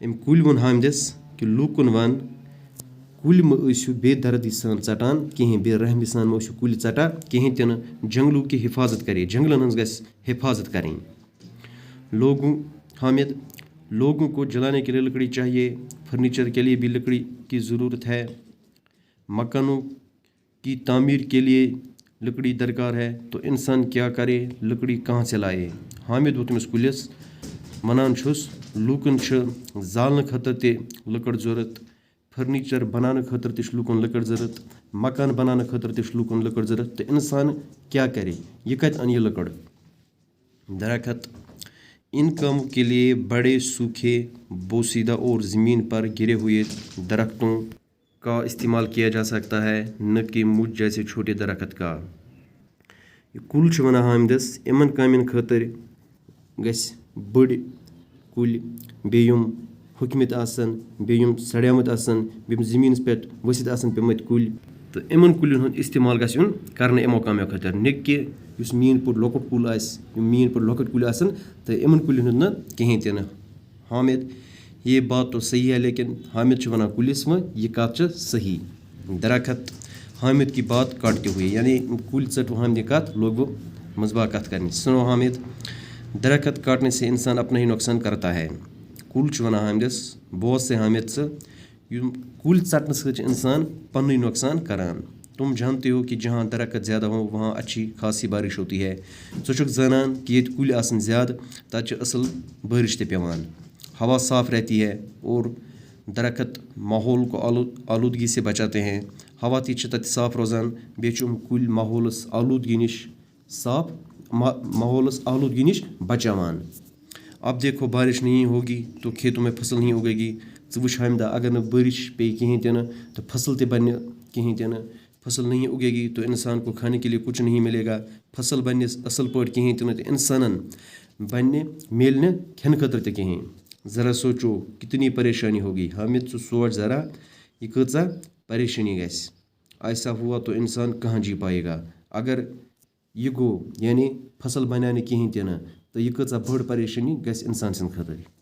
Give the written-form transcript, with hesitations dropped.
ام کُلۍ ووٚن حامدَس کہ لوٗکن وَن کُلۍ مہٕ ٲسِو بے دردی سان ژٹان کِہیٖنۍ، بے رحمی سان مہٕ ٲسِو کُلۍ ژٹان کِہیٖنۍ تہِ نہٕ، جنگلوں کی حفاظت کرے، جنگلن ہٕنٛز گژھِ حفاظت کرٕنۍ۔ حامد، لوگوں کو جلانے کے لیے لکڑی چاہیے، فرنیچر کے لیے بھی لکڑی کی ضرورت ہے، مکانوں کی تعمیر کے لیے لکڑی درکار ہے، تو انسان کیا کرے، لکڑی کہاں سے لائے؟ حامد ووٚن تٔمِس کُلِس وَنان چھُس لوٗکن چھِ زالنہٕ خٲطرٕ تہِ لٔکٕر ضوٚرتھ، فرنیچر بناونہٕ خٲطرٕ تہِ چھُ لوٗکن لٔکٕر ضوٚرتھ، مکان بناونہٕ خٲطرٕ تہِ چھُ لوٗکن لٔکٕر ضوٚرتھ، تہٕ انسان کیا کرے، یہ کتہِ اَنہِ یہِ لٔکٕر؟ درخت، ان کاموں کے لیے بڑے سوکھے بوسیدہ اور زمین پر گرے ہوئے درختوں کا استعمال کیا جا سکتا ہے، نہ کہ مجھ جیسے چھوٹے درخت کا۔ یہ کُل چھُ وَنان حامدَس یِمن کامٮ۪ن خٲطرٕ گژھِ بٔڑۍ کُلۍ، بیٚیہِ یِم ہوٚکھمٕتۍ آسن، بیٚیہِ یِم سڑیمٕتۍ آسن، بیٚیہِ یِم زٔمیٖنَس پٮ۪ٹھ ؤسِتھ آسن پیٚمٕتۍ کُلۍ، تہٕ یِمن کُلٮ۪ن ہُنٛد استعمال گژھِ یُن کرنہٕ یِمو کامیو خٲطرٕ، نہ کہِ یُس میٛٲنۍ پٲٹھۍ لۄکُٹ کُل آسہِ، یِم میٛٲنۍ پٲٹھۍ لۄکٕٹۍ کُلۍ آسن تہٕ یِمن کُلٮ۪ن ہُنٛد نہٕ کِہیٖنۍ تہِ نہٕ۔ حامد، یہ بات تو صحیح ہے، لیکن حامد چھُ وَنان کُلِس وۄنۍ یہ کَتھ چھِ صحیح۔ درخت حامد کی بات کاٹتے ہوئے، یعنی کُلۍ ژٔٹ وۄنۍ حامدِ کَتھ، لوگ وہ مذبح کَتھ کرنہِ۔ سنو حامد، درخت کاٹنے سے انسان اپنا ہی نقصان کرتا ہے۔ کُل چھُ وَنان حامدَس بوز سے حامد ژٕ، یِم کُلۍ ژٹنہٕ سۭتۍ چھِ انسان پنٛنُے نۄقصان کران۔ تم جانتے ہو کہ جہاں درخت زیادہ ہو وہاں اچھی خاصی بارش ہوتی ہے۔ ژٕ چھُکھ زانان کہ ییٚتہِ کُلۍ آسن زیادٕ تَتہِ چھِ اصل بارش تہِ پیٚوان، ہوا صاف رہتی ہے، اور درخت ماحول کو آلودگی سے بچاتے ہیں، ہوا تہِ چھِ تَتہِ صاف روزان، بیٚیہِ چھِ یِم کُلۍ ماحولس آلودگی نِش بچاوان۔ اب دیکھو بارش نہیں ہوگی تو کھیتوں میں فصل نہیں اگے گی۔ ژٕ وٕچھ حامدہ اگر نہٕ بارش پیٚیہِ کِہیٖنۍ تہِ نہٕ تو فصل تہِ بنہِ کِہیٖنۍ تہِ نہٕ، فصل نہیں اگے گی تو انسان کو کھانے کے لیے کچھ نہیں ملے گا، فصل بنہِ اصل پٲٹھۍ کِہیٖنۍ تہِ نہٕ تہٕ انسانن مِلہِ نہٕ کھٮ۪نہٕ خٲطرٕ تہِ کِہیٖنۍ۔ ذرا سوچو کتنی پریشانی ہوگی۔ حامد، ژٕ سونچ ذرا یہ کۭژاہ پریشانی گژھِ۔ ایسا ہوا تو انسان کہاں جی پائے گا۔ اگر یہ گوٚو یعنی فصل بنیٛو نہٕ کِہیٖنۍ تہِ نہٕ تہٕ یہِ کۭژاہ بٔڑ پریشٲنی گژھِ انسان سٕنٛدِ خٲطرٕ۔